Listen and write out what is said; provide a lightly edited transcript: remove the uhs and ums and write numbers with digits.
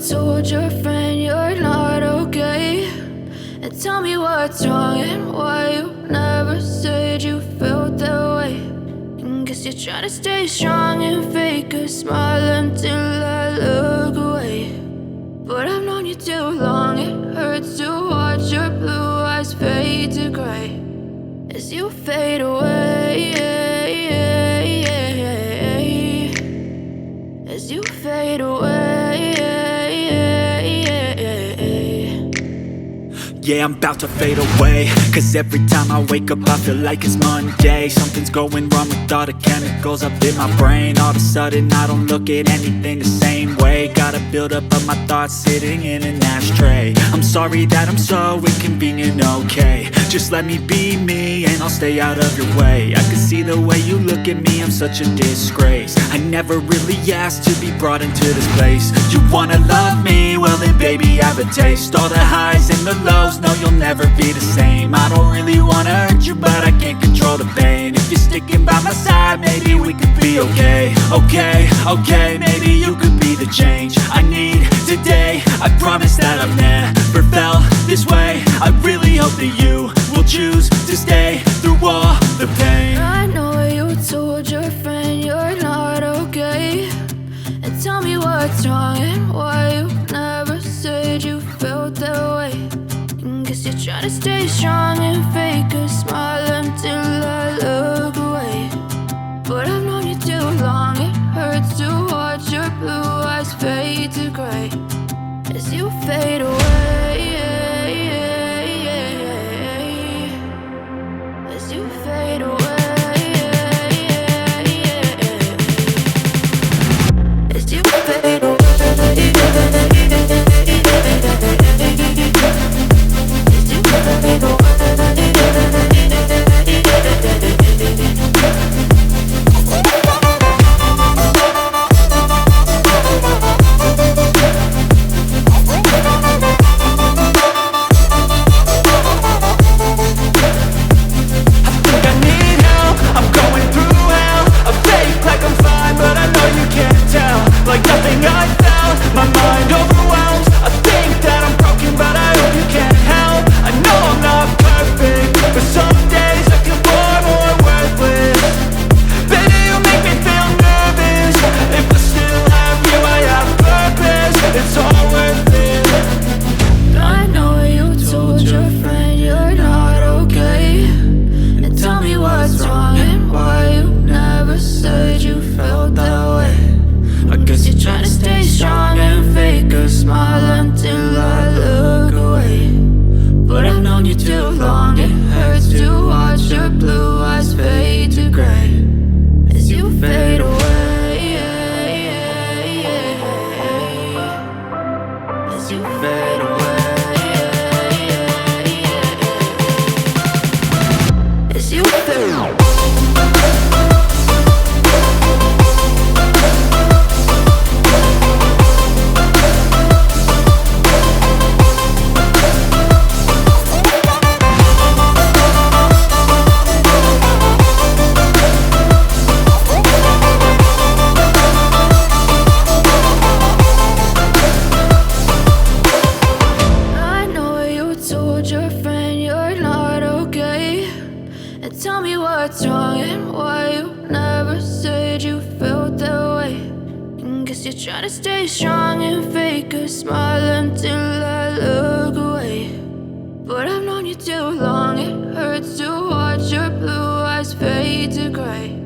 told your friend you're not okay, and tell me what's wrong and why you never said you felt that way. And guess you're trying to stay strong and fake a smile until I look away. But I've known you too long, it hurts to watch your blue eyes fade to gray as you fade away, as you fade away. Yeah, I'm about to fade away, cause every time I wake up I feel like it's Monday. Something's going wrong with all the chemicals up in my brain. All of a sudden I don't look at anything the same way. Got a buildup of my thoughts sitting in an ashtray. I'm sorry that I'm so inconvenient, okay. Just let me be me and I'll stay out of your way. I can see the way you look at me, I'm such a disgrace. I never really asked to be brought into this place. You wanna love me? Well then baby I have a taste. All the highs and the lows, no you'll never be the same. I don't really wanna hurt you but I can't control the pain. If you're sticking by my side maybe we could be okay. Okay, maybe you could be the change I need today. I promise that I've never felt this way. I really hope that you will choose to stay through all the pain. I know you told your friend you're not okay, and tell me what's wrong and why you never said you felt that way. And guess you're trying to stay strong and fake a smile until I look away. But I've known you too long, it hurts to watch your blue eyes fade to gray as you fade away, as you fade away, as you fade away. Trying to stay strong and fake a smile until I look away. But I've known you too long, it hurts to watch your blue eyes fade to gray